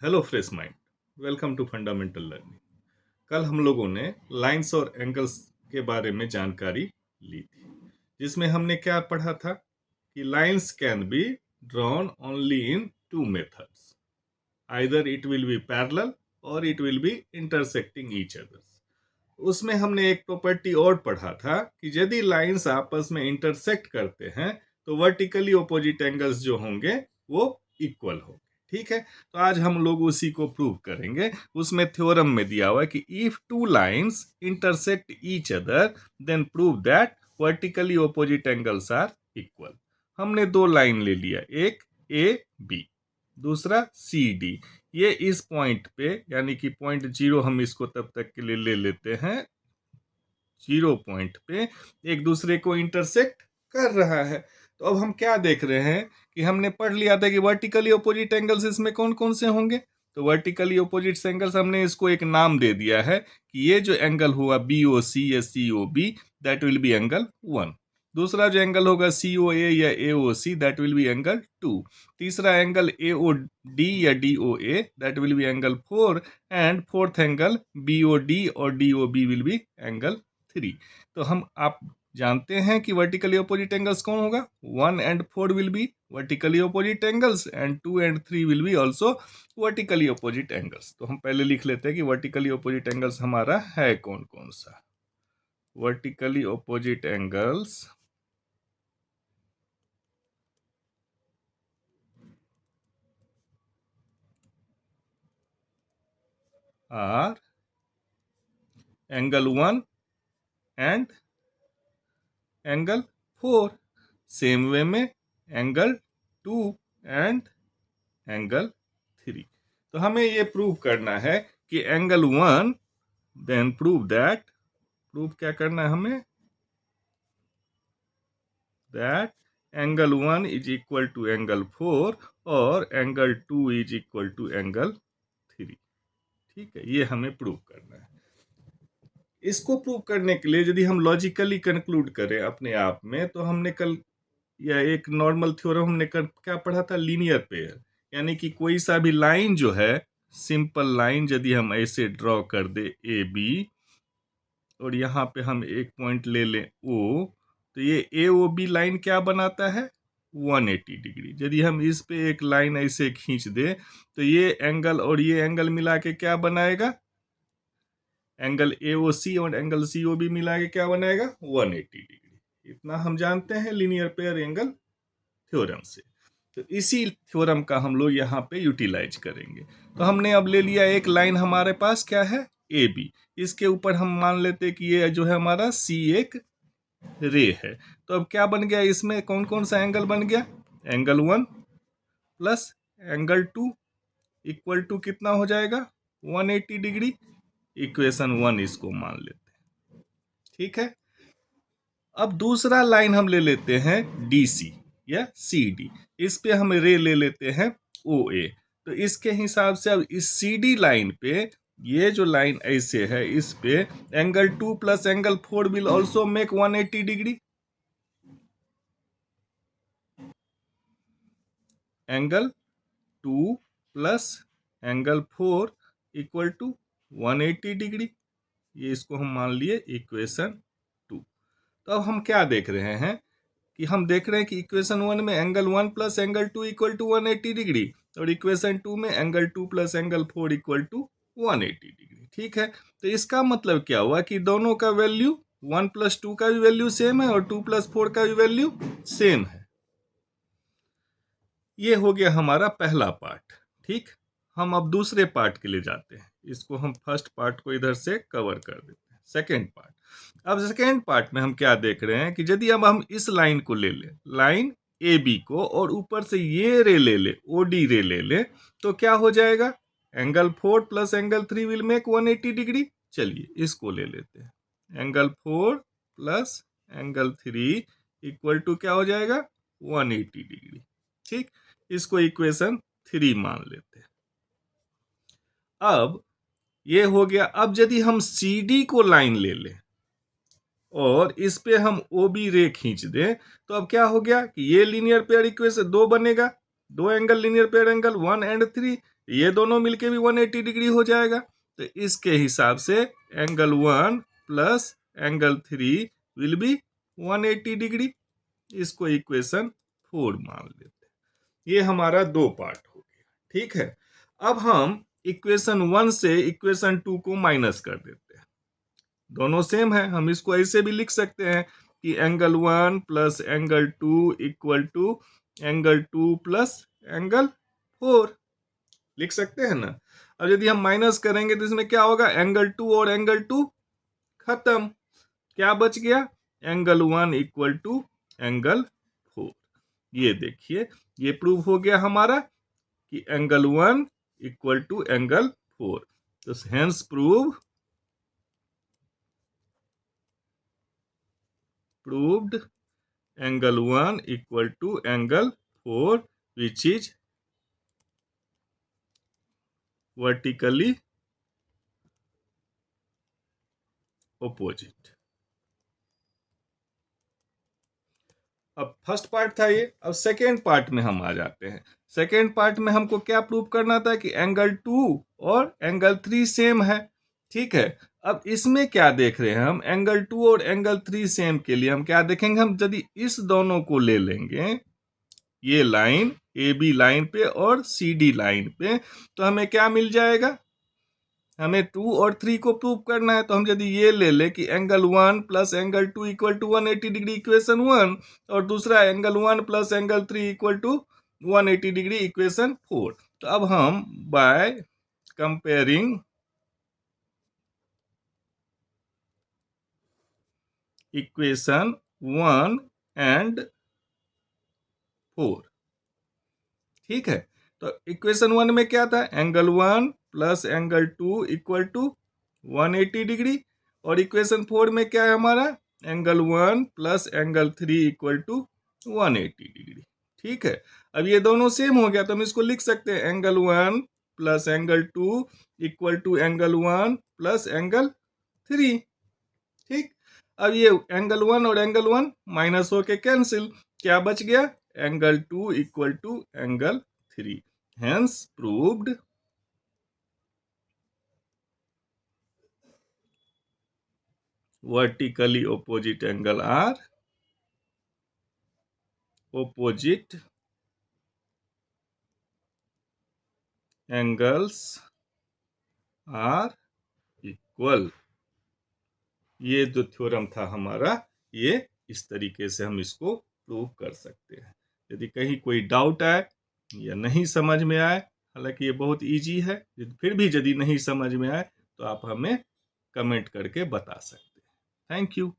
Hello fresh mind, welcome to fundamental learning. कल हम लोगों ने लाइंस और एंगल्स के बारे में जानकारी ली थी, जिसमें हमने क्या पढ़ा था कि lines can be drawn only in two methods, either it will be parallel और it will be intersecting each other. उसमें हमने एक प्रॉपर्टी और पढ़ा था कि यदि लाइंस आपस में इंटरसेक्ट करते हैं तो वर्टिकली ऑपोजिट एंगल्स जो होंगे वो इक्वल होंगे। ठीक है, तो आज हम लोग उसी को प्रूव करेंगे। उसमें थ्योरम में दिया हुआ है कि if two lines intersect each other then prove that vertically opposite angles are equal. हमने दो लाइन ले लिया, एक ए बी, दूसरा सी डी। ये इस पॉइंट पे यानी कि पॉइंट जीरो हम इसको तब तक के लिए ले लेते हैं, जीरो पॉइंट पे एक दूसरे को इंटरसेक्ट कर रहा है। तो अब हम क्या देख रहे हैं कि हमने पढ़ लिया था कि वर्टिकली अपोजिट एंगल्स इसमें कौन कौन से होंगे। तो वर्टिकली अपोजिट एंगल्स हमने इसको एक नाम दे दिया है कि ये जो एंगल हुआ बी ओ सी या C O B, that will be angle 1। दूसरा जो एंगल होगा सी ओ ए या A O C, that will be angle 2। तीसरा एंगल ए ओ डी या D O A, that will be angle 4। And fourth angle B O D और D O B will be angle 3। तो हम आप जानते हैं कि वर्टिकली अपोजिट एंगल्स कौन होगा, 1 and 4 will be vertically opposite angles and 2 and 3 will be also vertically opposite angles. तो हम पहले लिख लेते हैं कि वर्टिकली अपोजिट एंगल्स हमारा है कौन कौन सा। Vertically opposite angles R angle 1 and angle 4। Same way में एंगल 2 एंड एंगल 3। तो हमें ये प्रूव करना है कि angle 1, then prove that, prove क्या करना है हमें, that angle 1 is equal to angle 4 और angle 2 is equal to angle 3। ठीक है, ये हमें प्रूव करना है। इसको प्रूव करने के लिए यदि हम लॉजिकली कंक्लूड करें अपने आप में, तो हमने कल या एक नॉर्मल थ्योरम हमने क्या पढ़ा था, लीनियर पेयर। यानी कि कोई सा भी लाइन जो है, सिंपल लाइन यदि हम ऐसे ड्रॉ कर दे ए बी और यहाँ पे हम एक पॉइंट ले लें ओ, तो ये ए ओ बी लाइन क्या बनाता है, 180 डिग्री। यदि हम इस पे एक लाइन ऐसे खींच दे तो ये एंगल और ये एंगल मिला के क्या बनाएगा, एंगल ए ओ सी और एंगल सी ओ बी मिला के क्या बनाएगा, 180 डिग्री। इतना हम जानते हैं लीनियर पेयर एंगल थ्योरम से। तो इसी थ्योरम का हम लोग यहाँ पे यूटिलाइज करेंगे। तो हमने अब ले लिया एक लाइन हमारे पास क्या है, ए बी। इसके ऊपर हम मान लेते कि ये जो है हमारा सी एक रे है। तो अब क्या बन गया, इसमें कौन कौन सा एंगल बन गया, angle 1 plus angle 2 equal to कितना हो जाएगा, 180 डिग्री। इक्वेशन 1 इसको मान लेते हैं। ठीक है, अब दूसरा लाइन हम ले लेते हैं डी सी या सी डी। इस पे हम रे ले लेते हैं ओ ए। तो इसके हिसाब से अब इस सी डी लाइन पे, ये जो लाइन ऐसे है, इस पे angle 2 plus angle 4 will also make 180 degree. Angle 2 plus angle 4 equal to 180 degree. ये इसको हम मान लिए इक्वेशन 2। तो अब हम क्या देख रहे हैं कि हम देख रहे हैं कि इक्वेशन 1 में angle 1 plus angle 2 equal to 180 degree और इक्वेशन 2 में angle 2 plus angle 4 equal to 180 degree. ठीक है, तो इसका मतलब क्या हुआ कि दोनों का वैल्यू 1 प्लस 2 का भी वैल्यू सेम है और 2 प्लस 4 का भी वैल्यू सेम है। ये हो गया हमारा पहला पार्ट। ठीक, हम अब दूसरे पार्ट के लिए जाते हैं। इसको हम फर्स्ट पार्ट को इधर से कवर कर देते हैं। सेकेंड पार्ट, अब सेकेंड पार्ट में हम क्या देख रहे हैं कि यदि अब हम इस लाइन को ले लें, लाइन ए बी को, और ऊपर से ये रे ले ले, ओ डी रे ले ले, तो क्या हो जाएगा, angle 4 plus angle 3 will make 180 degree. चलिए इसको ले लेते हैं, angle 4 plus angle 3 equal to क्या हो जाएगा, 180 डिग्री। ठीक, इसको इक्वेशन 3 मान लेते हैं। अब ये हो गया। अब यदि हम सी डी को लाइन ले लें और इस पे हम ओ बी रे खींच दें, तो अब क्या हो गया कि ये लीनियर पेयर इक्वेशन 2 बनेगा, दो angle linear pair angle 1 and 3। ये दोनों मिलके भी 180 डिग्री हो जाएगा। तो इसके हिसाब से angle 1 plus angle 3 will be 180 degree. इसको इक्वेशन 4 मान लेते हैं। ये हमारा दो पार्ट हो गया, ठीक है। अब हम इक्वेशन 1 से इक्वेशन 2 को माइनस कर देते हैं। दोनों सेम है, हम इसको ऐसे भी लिख सकते हैं कि angle 1 plus angle 2 equal to angle 2 plus angle 4 लिख सकते हैं ना। अब यदि हम माइनस करेंगे तो इसमें क्या होगा, एंगल 2 और एंगल 2 खत्म, क्या बच गया, एंगल 1 इक्वल टू एंगल 4। ये देखिए, ये प्रूव हो गया हमारा कि एंगल 1 इक्वल टू एंगल 4। तो hence proved angle 1 equal to angle 4 which is vertically opposite. अब फर्स्ट पार्ट था ये, अब सेकेंड पार्ट में हम आ जाते हैं। सेकेंड पार्ट में हमको क्या प्रूव करना था कि एंगल 2 और एंगल 3 सेम है, ठीक है। अब इसमें क्या देख रहे हैं हम, एंगल 2 और एंगल 3 सेम के लिए हम क्या देखेंगे, हम यदि इस दोनों को ले लेंगे, ये लाइन ए बी लाइन पे और सी डी लाइन पे, तो हमें क्या मिल जाएगा, हमें 2 और 3 को प्रूव करना है। तो हम यदि ये ले ले कि angle 1 plus angle 2 equal to 180 degree equation 1, और दूसरा angle 1 plus angle 3 equal to 180 degree equation 4। तो अब हम बाय कंपेयरिंग इक्वेशन 1 एंड 4, ठीक है। तो इक्वेशन 1 में क्या था, angle 1 plus angle 2 equal to 180 degree, और इक्वेशन 4 में क्या है हमारा, angle 1 plus angle 3 equal to 180 degree, ठीक है। अब ये दोनों सेम हो गया तो हम इसको लिख सकते हैं, angle 1 plus angle 2 equal to angle 1 plus angle 3, ठीक। अब ये एंगल 1 और एंगल 1 माइनस होके कैंसिल, क्या बच गया, angle 2 equal to angle 3। Hence proved vertically opposite angle are opposite angles are equal। ये जो थ्योरम था हमारा, ये इस तरीके से हम इसको प्रूव कर सकते हैं। यदि कहीं कोई डाउट आए या नहीं समझ में आए, हालांकि ये बहुत इजी है, फिर भी यदि नहीं समझ में आए तो आप हमें कमेंट करके बता सकते हैं। Thank you.